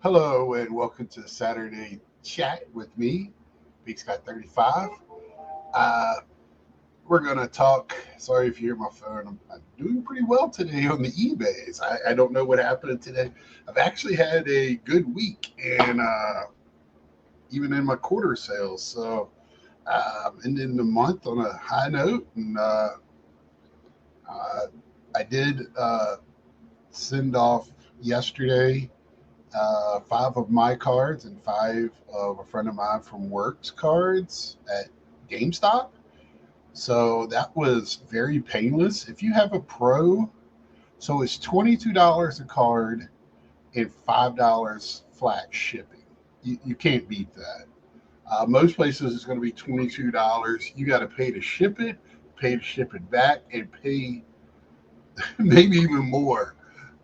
Hello and welcome to Saturday Chat with me, Big Scott 35. Uh, we're gonna talk. Sorry if you hear my phone. I'm doing pretty well today on the eBay's. I don't know what happened today. I've actually had a good week, and even in my quarter sales. So ending the month on a high note, and uh, I did send off yesterday five of my cards and five of a friend of mine from work's cards at GameStop. So that was very painless. If you have a pro, so it's $22 a card and $5 flat shipping. You can't beat that. Most places it's going to be $22. You got to pay to ship it, pay to ship it back, and pay maybe even more.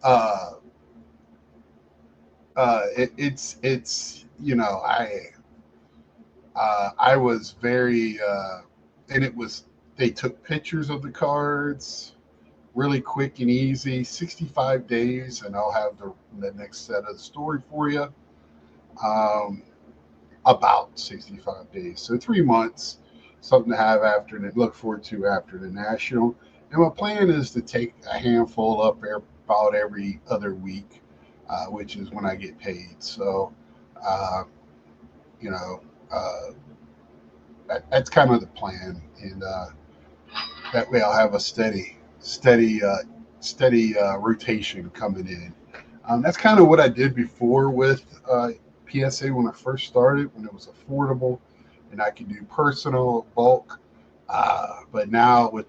Uh, it's I was very, and it was, they took pictures of the cards really quick and easy, 65 days, and I'll have the next set of the story for you. Um, about 65 days. So 3 months, something to have after and look forward to after the National. And my plan is to take a handful up there about every other week, which is when I get paid. So, uh, you know, uh, that's kind of the plan. And that way I'll have a steady rotation coming in. That's kind of what I did before with PSA when I first started, when it was affordable and I could do personal bulk. But now with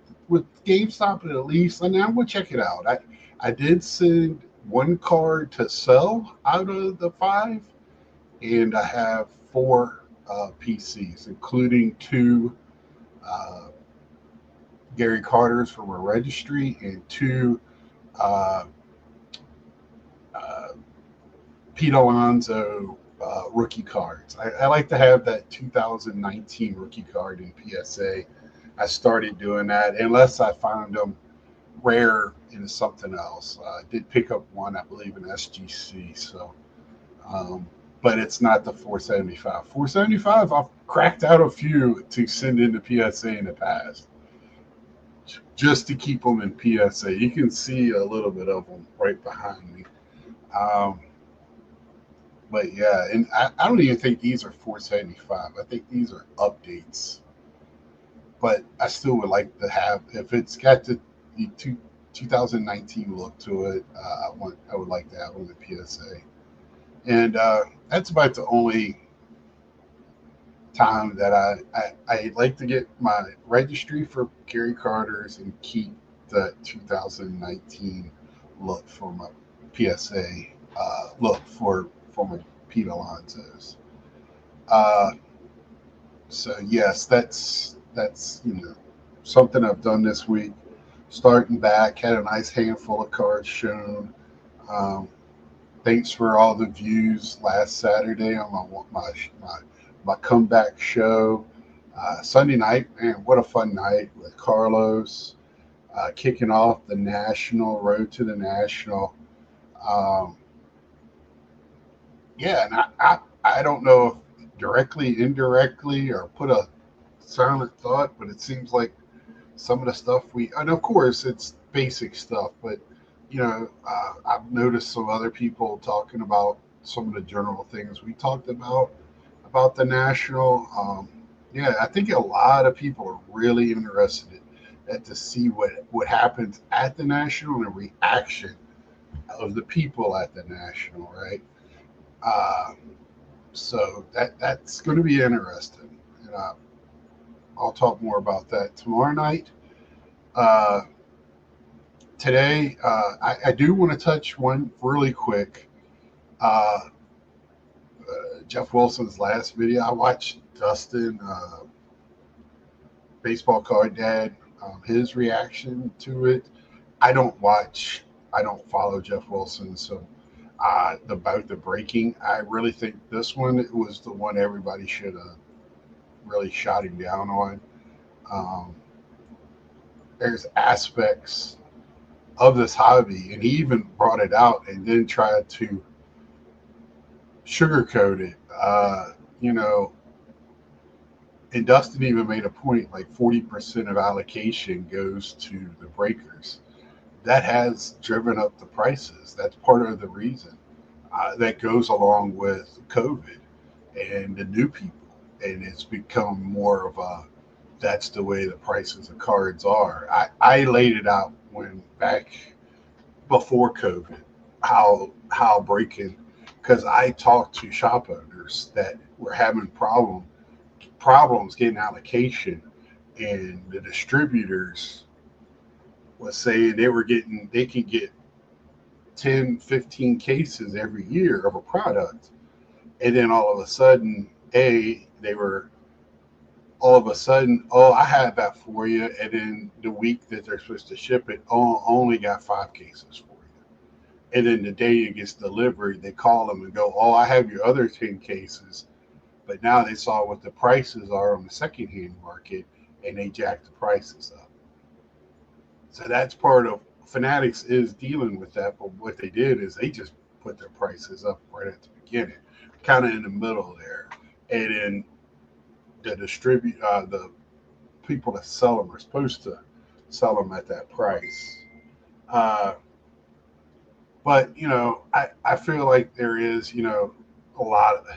GameStop at least, and I'm gonna check it out. I did send one card to sell out of the five, and I have four PCs, including two uh, Gary Carter's from a registry and two uh, uh, Pete Alonso rookie cards. I like to have that 2019 rookie card in PSA. I started doing that unless I found them rare in something else. I did pick up one, I believe, in SGC. So, um, but it's not the 475. 475, I've cracked out a few to send into PSA in the past, just to keep them in PSA. You can see a little bit of them right behind me. Um, but yeah, and I don't even think these are 475. I think these are updates. But I still would like to have, if it's got the 2019 look to it, I would like to have on the PSA. And that's about the only time that I like to get my registry for Gary Carter's and keep the 2019 look for my PSA look for my Pete Alonso's. Uh, so yes, that's something I've done this week. Starting back, had a nice handful of cards shown. Um, Thanks for all the views last Saturday on my comeback show. Sunday night, man, what a fun night with Carlos kicking off the national road to the national. Um, yeah, and I don't know if directly, indirectly, or put a silent thought, but it seems like some of the stuff and of course it's basic stuff, but I've noticed some other people talking about some of the general things we talked about the national. Yeah, I think a lot of people are really interested to see what happens at the national and the reaction of the people at the national, right? Uh, so that's going to be interesting, and I'll talk more about that tomorrow night. Uh, Today, I do want to touch one really quick. Uh, Jeff Wilson's last video, I watched Dustin, Baseball Card Dad, his reaction to it. I don't watch, I don't follow Jeff Wilson, so about the breaking, I really think this one was the one everybody should have really shot him down on. Um, there's aspects of this hobby, and he even brought it out and then tried to sugarcoat it. You know, and Dustin even made a point like 40% of allocation goes to the breakers. That has driven up the prices. That's part of the reason. That goes along with COVID and the new people. And it's become more of a that's the way the prices of cards are. I laid it out when back before COVID, how breaking, because I talked to shop owners that were having problems getting allocation, and the distributors was saying they can get 10, 15 cases every year of a product, and then all of a sudden, they were all of a sudden, oh, I had that for you, and then the week that they're supposed to ship it, oh, only got 5 cases for you. And then the day it gets delivered, they call them and go, oh, I have your other 10 cases. But now they saw what the prices are on the secondhand market, and they jacked the prices up. So that's part of Fanatics is dealing with that. But what they did is they just put their prices up right at the beginning, kind of in the middle there. And then the people that sell them are supposed to sell them at that price. Uh, but I feel like there is a lot of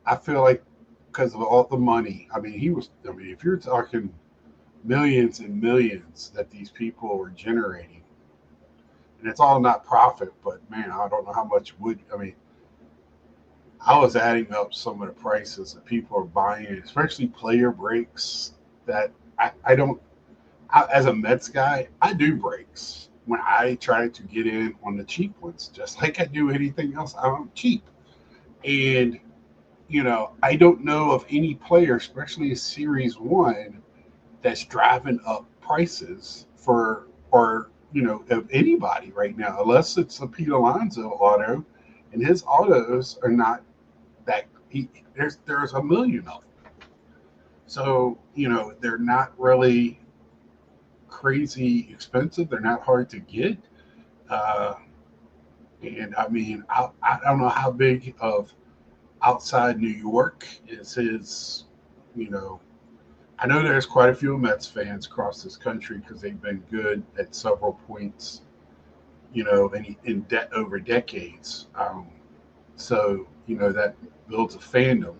I feel like because of all the money. I mean, if you're talking millions and millions that these people were generating, and it's all not profit, but man, I don't know how much would. I mean, I was adding up some of the prices that people are buying, especially player breaks. That I don't. As a Mets guy, I do breaks when I try to get in on the cheap ones, just like I do anything else. I'm cheap, and I don't know of any player, especially in Series One, that's driving up prices for or of anybody right now, unless it's a Pete Alonso auto, and his autos are not that. There's a million of them, so they're not really crazy expensive. They're not hard to get, uh, and I mean I don't know how big of outside New York is his. You know, I know there's quite a few Mets fans across this country because they've been good at several points, in debt over decades. So that builds a fandom,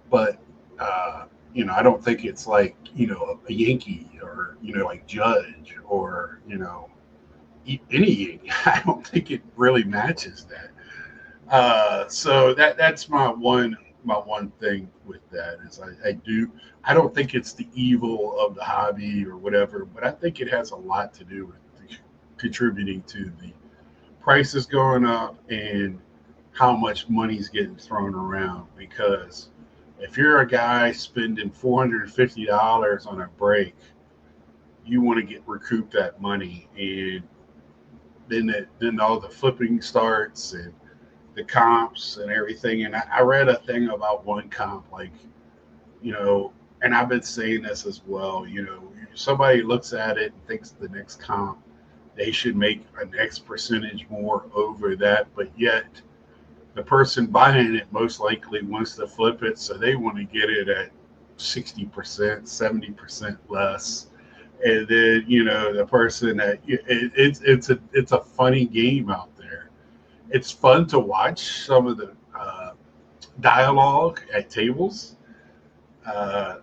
but I don't think it's like a Yankee or like Judge or any Yankee. I don't think it really matches that. So that's my one thing with that is I don't think it's the evil of the hobby or whatever, but I think it has a lot to do with contributing to the prices going up and how much money's getting thrown around. Because if you're a guy spending $450 on a break, you want to get recoup that money, and then all the flipping starts and the comps and everything. And I read a thing about one comp, like, you know, and I've been saying this as well, somebody looks at it and thinks the next comp, they should make an X percentage more over that, but yet the person buying it most likely wants to flip it, so they want to get it at 60%, 70% less. And then, the person that it's a funny game out there. It's fun to watch some of the dialogue at tables. Uh,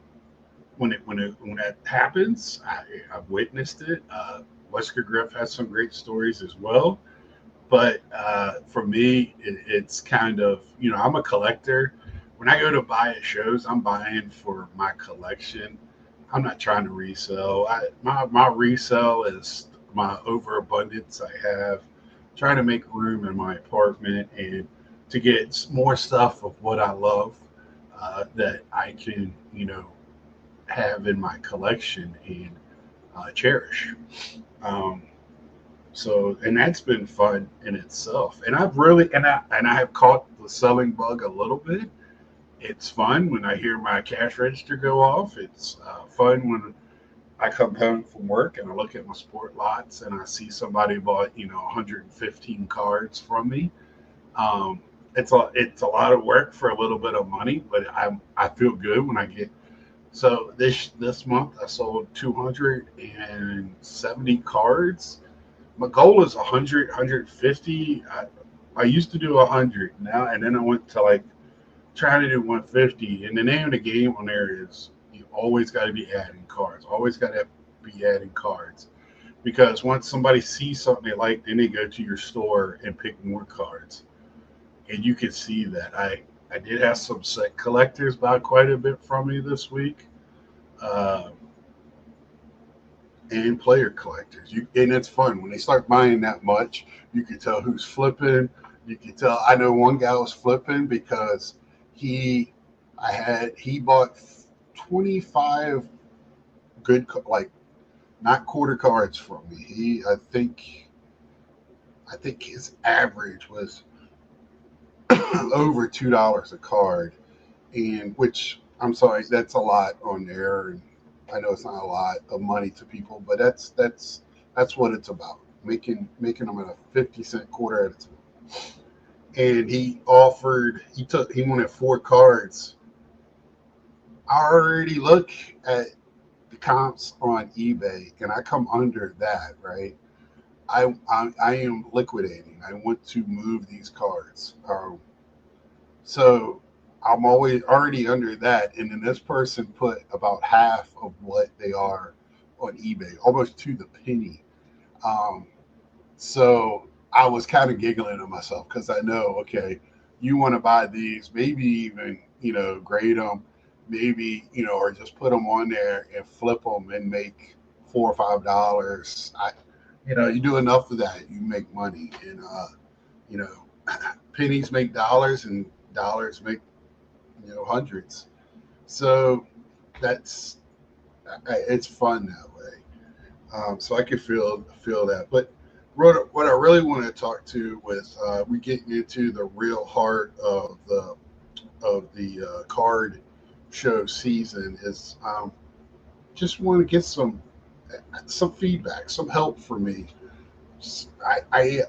when that happens, I've witnessed it. Wesker Griff has some great stories as well. But for me, it's kind of I'm a collector. When I go to buy at shows, I'm buying for my collection. I'm not trying to resell. My resell is my overabundance I have. Trying to make room in my apartment and to get more stuff of what I love that I can have in my collection and cherish. Um, and that's been fun in itself. And I've really and I have caught the selling bug a little bit. It's fun when I hear my cash register go off. It's fun when I come home from work and I look at my sport lots and I see somebody bought 115 cards from me. Um, it's a lot of work for a little bit of money, but I feel good when I get. So this month I sold 270 cards. My goal is 100, 150. I used to do 100 now, and then I went to like trying to do 150. And the name of the game on there is you always got to be adding cards. Always got to be adding cards because once somebody sees something they like, then they go to your store and pick more cards. And you can see that. I did have some set collectors buy quite a bit from me this week, uh, and player collectors. And it's fun when they start buying that much. You can tell who's flipping. You can tell. I know one guy was flipping because he, he bought 25 good like not quarter cards from me. I think his average was over $2 a card, and which I'm sorry, that's a lot on there. And I know it's not a lot of money to people, but that's what it's about. Making them at a 50-cent quarter at a time. And he wanted four cards. I already look at the comps on eBay and I come under that, right? I am liquidating. I want to move these cards. So I'm always already under that, and then this person put about half of what they are on eBay, almost to the penny. Um, so I was kind of giggling to myself because I know, okay, you want to buy these, maybe even grade them, maybe or just put them on there and flip them and make $4 or $5. You do enough of that, you make money, and you know, pennies make dollars, and dollars make hundreds. So that's it's fun that way. So I could feel that. But what I really want to talk to with we getting into the real heart of the card show season is just want to get some feedback, some help for me. I I,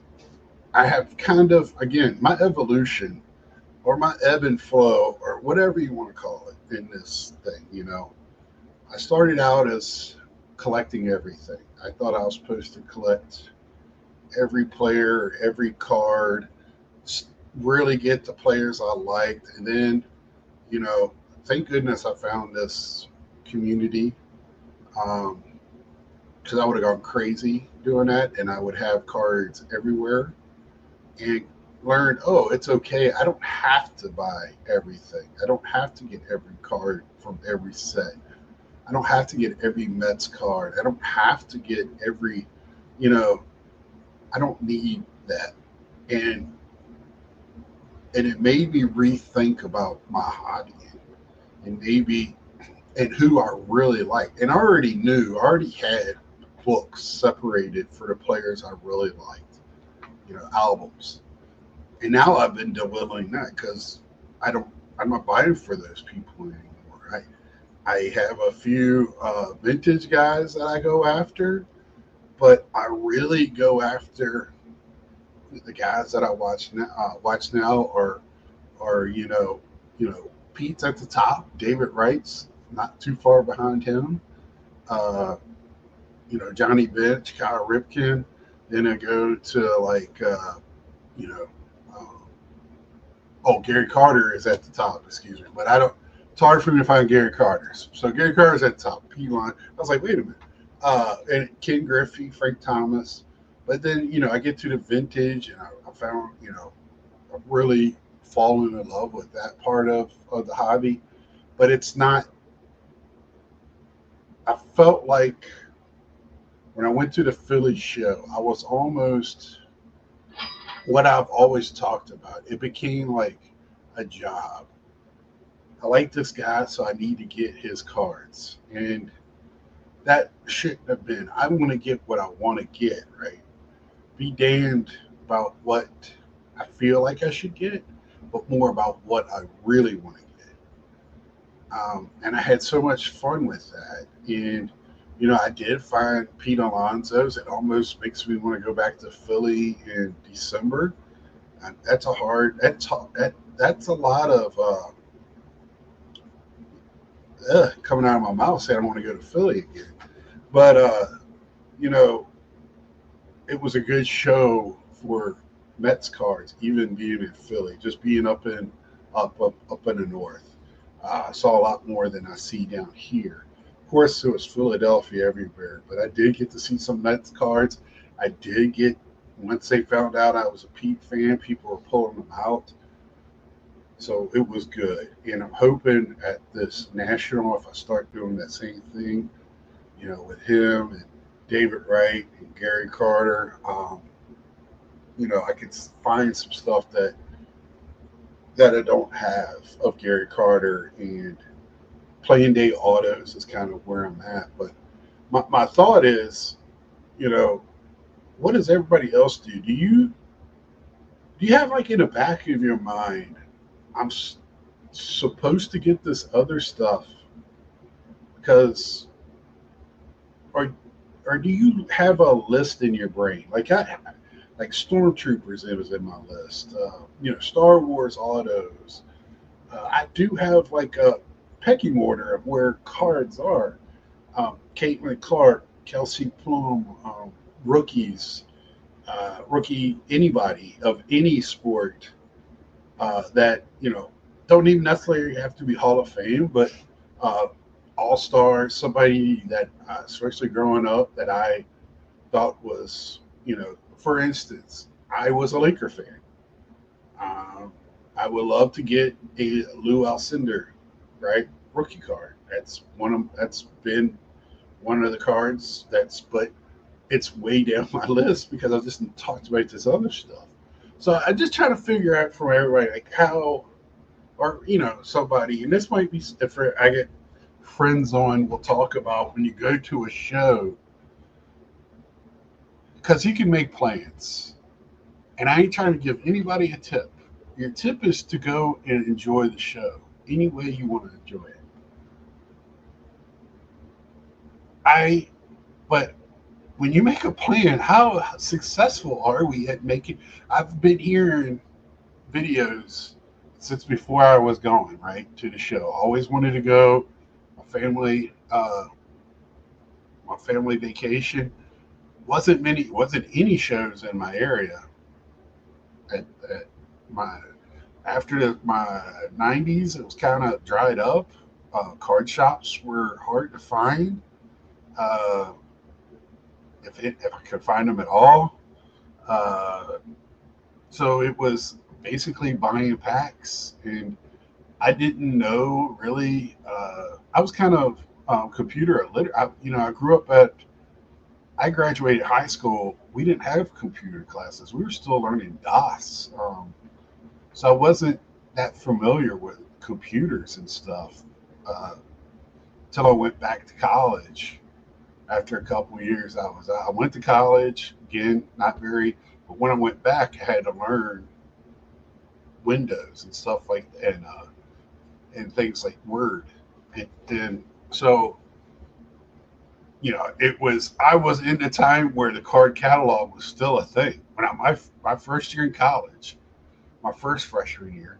I have kind of again my evolution or my ebb and flow or whatever you want to call it in this thing. I started out as collecting everything. I thought I was supposed to collect every player, every card, really get the players I liked. And then, you know, thank goodness I found this community because I would have gone crazy doing that and I would have cards everywhere and learned, oh, it's okay. I don't have to buy everything. I don't have to get every card from every set. I don't have to get every Mets card. I don't have to get every, you know, I don't need that. And it made me rethink about my hobby and maybe and who I really liked. And I already had books separated for the players I really liked, albums. And now I've been dwindling that because I don't, I'm not buying for those people anymore. I have a few vintage guys that I go after, but I really go after the guys that I watch now, or Pete's at the top. David Wright's not too far behind him. Uh, Johnny Bench, Kyle Ripken. Then I go to like you know, uh, oh, Gary Carter is at the top. Excuse me, but I don't. It's hard for me to find Gary Carter's. So Gary Carter's at the top. P line. I was like, wait a minute. And Ken Griffey, Frank Thomas. But then I get to the vintage, and I found I've really fallen in love with that part of the hobby. But it's not. I felt like when I went to the Philly show, I was almost what I've always talked about. It became like a job. I like this guy, so I need to get his cards. And that shouldn't have been. I want to get what I want to get, right? Be damned about what I feel like I should get, but more about what I really want to get. And I had so much fun with that. And, I did find Pete Alonso's. It almost makes me want to go back to Philly in December And that's a hard. That's a lot of coming out of my mouth saying I want to go to Philly again. But you know, it was a good show for Mets cards, even being in Philly, just being up in the north. I saw a lot more than I see down here. Of course, it was Philadelphia everywhere, but I did get to see some Mets cards. I did get once they found out I was a Pete fan, people were pulling them out, so it was good. And I'm hoping at this national, if I start doing that same thing, with him and David Wright and Gary Carter, I could find some stuff that I don't have of Gary Carter, and playing day autos is kind of where I'm at. But my thought is, you know, what does everybody else do? Do you have like in the back of your mind, I'm supposed to get this other stuff because, or or do you have a list in your brain? Like Stormtroopers, it was in my list. Star Wars autos. I do have like a pecking order of where cards are. Caitlin Clark, Kelsey Plum, rookies, rookie anybody of any sport that don't even necessarily have to be Hall of Fame, but uh, All Star, somebody that especially growing up that I thought was, for instance, I was a Laker fan. Um, I would love to get a Lou Alcindor, right, rookie card. That's been one of the cards but it's way down my list because I just talked about this other stuff. So I just try to figure out from everybody like how, or somebody, and this might be if I get friends on, we'll talk about when you go to a show because you can make plans, and I ain't trying to give anybody a tip. Your tip is to go and enjoy the show any way you want to enjoy it. I but when you make a plan, how successful are we at making? I've been hearing videos since before I was going right to the show. I always wanted to go. My family, my family vacation wasn't any shows in my area at my my 90s. It was kind of dried up. Card shops were hard to find. Uh, if I could find them at all. Uh, so it was basically buying packs, and I didn't know really. I was kind of computer illiterate. I grew up at. I graduated high school. We didn't have computer classes. We were still learning DOS. So I wasn't that familiar with computers and stuff uh, until I went back to college. After a couple of years, I went to college again, not very. But when I went back, I had to learn Windows and stuff like and things like Word. And so I was in the time where the card catalog was still a thing. My first year in college, my first freshman year,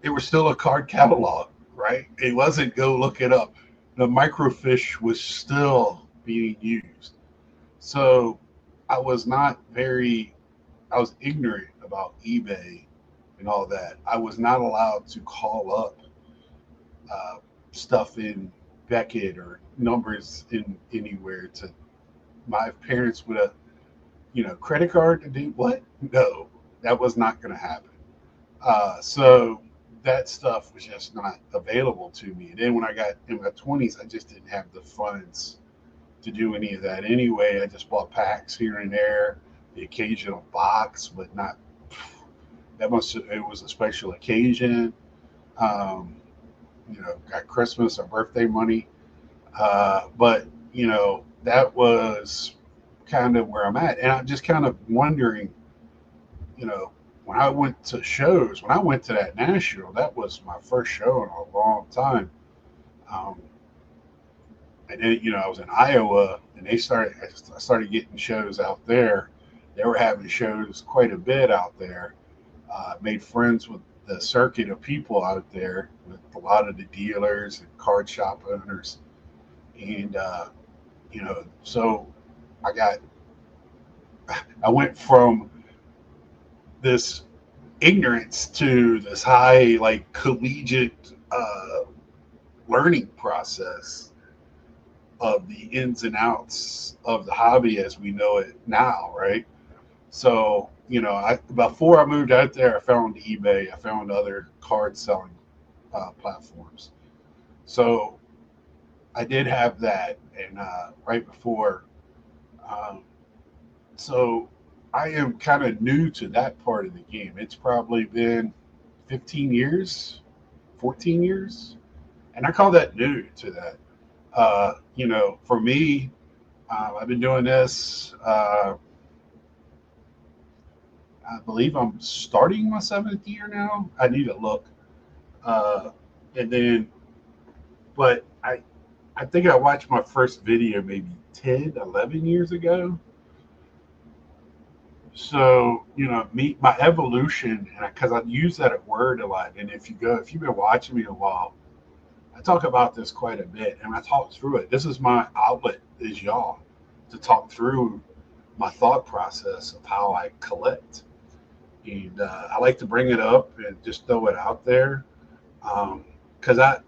it was still a card catalog, right? It wasn't go look it up. The microfiche was still being used. So I was not very, I was ignorant about eBay and all that. I was not allowed to call up uh, stuff in Beckett or numbers in anywhere to my parents would have, credit card to do what? No, that was not going to happen. So that stuff was just not available to me. And then when I got in my 20s, I just didn't have the funds to do any of that anyway. I just bought packs here and there, the occasional box, but not it was a special occasion. Um, got Christmas or birthday money. But, that was kind of where I'm at. And I'm just kind of wondering, you know, when I went to that Nashville, that was my first show in a long time. Um, and then, I was in Iowa, and I started getting shows out there. They were having shows quite a bit out there. Made friends with the circuit of people out there, with a lot of the dealers and card shop owners, and so I got I went from this ignorance to this high like collegiate learning process of the ins and outs of the hobby as we know it now, right? So, before I moved out there, I found eBay, I found other card selling platforms. So I did have that, and right before, um, so I am kind of new to that part of the game. It's probably been 15 years, 14 years, and I call that new to that. For me, I've been doing this. I believe I'm starting my seventh year now. I need to look, uh, and then, but I think I watched my first video maybe 10, 11 years ago. So, me, my evolution, and because I use that word a lot. And if you've been watching me a while, I talk about this quite a bit and I talk through it. This is my outlet, is y'all, to talk through my thought process of how I collect. And I like to bring it up and just throw it out there. Because I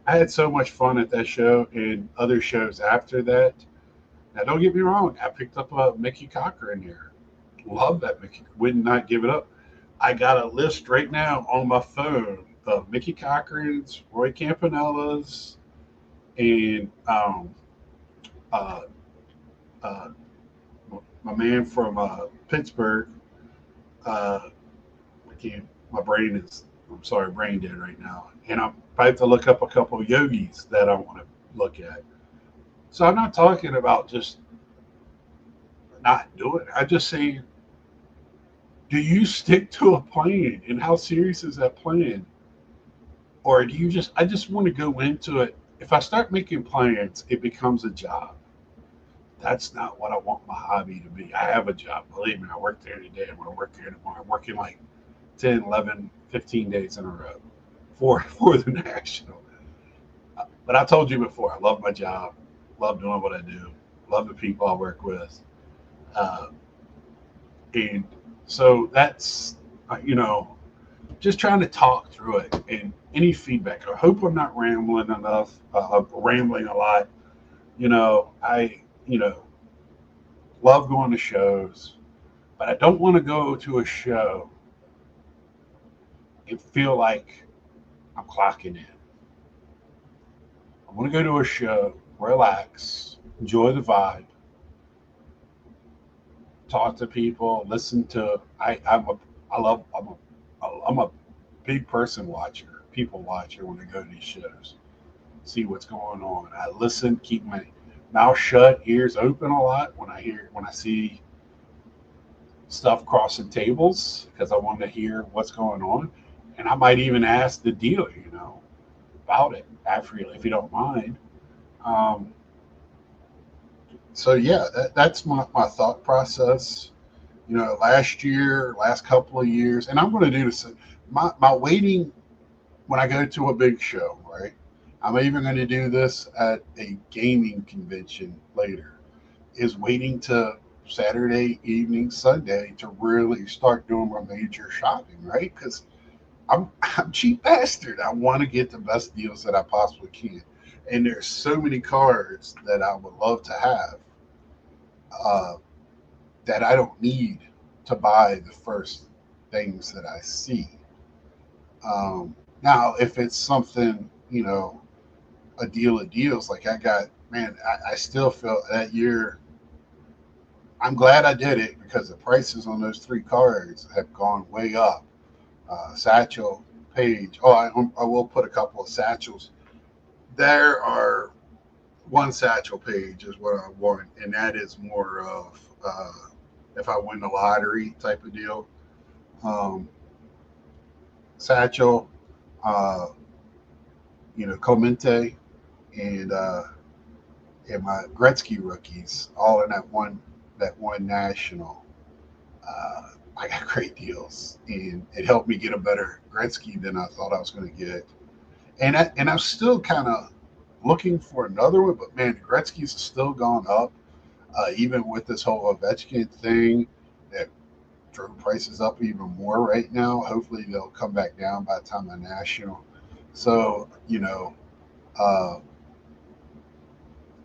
had so much fun at that show and other shows after that. Now, don't get me wrong, I picked up a Mickey Cochran here. Love that Mickey. Would not give it up. I got a list right now on my phone of Mickey Cochran's, Roy Campanella's, and uh, uh, my man from Pittsburgh. Uh, I can't. My brain is. I'm sorry, brain dead right now. And I have to look up a couple of yogis that I want to look at. So I'm not talking about just not doing it. I just say, do you stick to a plan, and how serious is that plan? Or do you just, I just want to go into it. If I start making plans, it becomes a job. That's not what I want my hobby to be. I have a job. Believe me, I work there today. I'm going to work there tomorrow. I'm working like 10, 11, 15 days in a row for the national. But I told you before, I love my job, love doing what I do, love the people I work with. Uh, and so that's, you know, just trying to talk through it and any feedback. I hope I'm not rambling enough, rambling a lot. I love going to shows, but I don't want to go to a show and feel like I'm clocking in. I want to go to a show, relax, enjoy the vibe, talk to people, listen to. I love. I'm a big person watcher, people watcher when I go to these shows. See what's going on. I listen, keep my mouth shut, ears open a lot when I see stuff crossing tables because I want to hear what's going on, and I might even ask the dealer, about it after you, if you don't mind. Um, so yeah, that's my thought process. Last couple of years, and I'm going to do this. My waiting when I go to a big show, right? I'm even going to do this at a gaming convention later. Is waiting to Saturday evening, Sunday to really start doing my major shopping, right? Because I'm cheap bastard. I want to get the best deals that I possibly can, and there's so many cards that I would love to have uh, that I don't need to buy the first things that I see. Now, if it's something, a deal of deals, like I got, man, I still feel that year. I'm glad I did it because the prices on those three cards have gone way up. Satchel, Page. Oh, I will put a couple of satchels. There are one satchel Page is what I want, and that is more of if I win the lottery type of deal. Um, Satchel, uh, Comente, and my Gretzky rookies, all in that one national. I got great deals, and it helped me get a better Gretzky than I thought I was going to get. And I'm still kind of looking for another one, but man, Gretzky's still gone up, even with this whole Ovechkin thing that drove prices up even more right now. Hopefully, they'll come back down by the time of National. So, uh,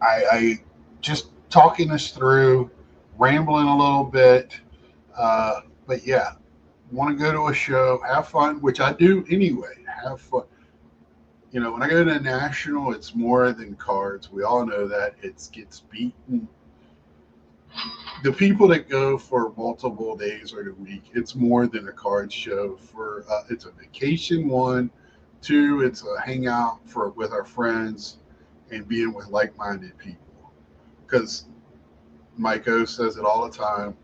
I just talking this through, rambling a little bit, but yeah, want to go to a show, have fun, which I do anyway. Have fun. When I go to National, it's more than cards. We all know that it gets beaten. The people that go for multiple days or a week, it's more than a card show. It's a vacation one, two, it's a hangout for with our friends and being with like-minded people. Because Mike O says it all the time.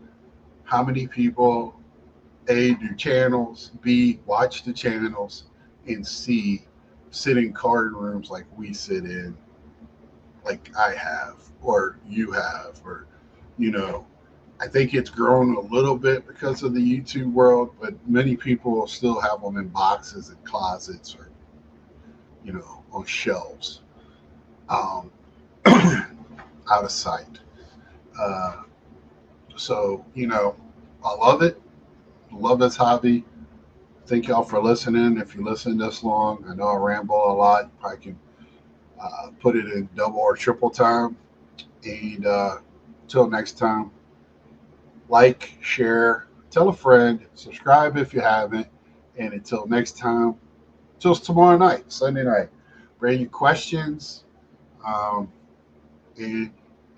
How many people A, do channels, B, watch the channels, and C, sit in card rooms like we sit in, like I have, or you have, or, you know, I think it's grown a little bit because of the YouTube world, but many people still have them in boxes and closets or, on shelves, um, out of sight. Uh, so, I love it. Love this hobby. Thank y'all for listening. If you listen this long, I know I ramble a lot. You probably can put it in double or triple time. And until next time, like, share, tell a friend, subscribe if you haven't. And until next time, till tomorrow night, Sunday night, bring your questions, um, and,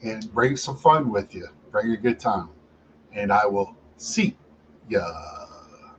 and bring some fun with you. Bring a good time. And I will see ya.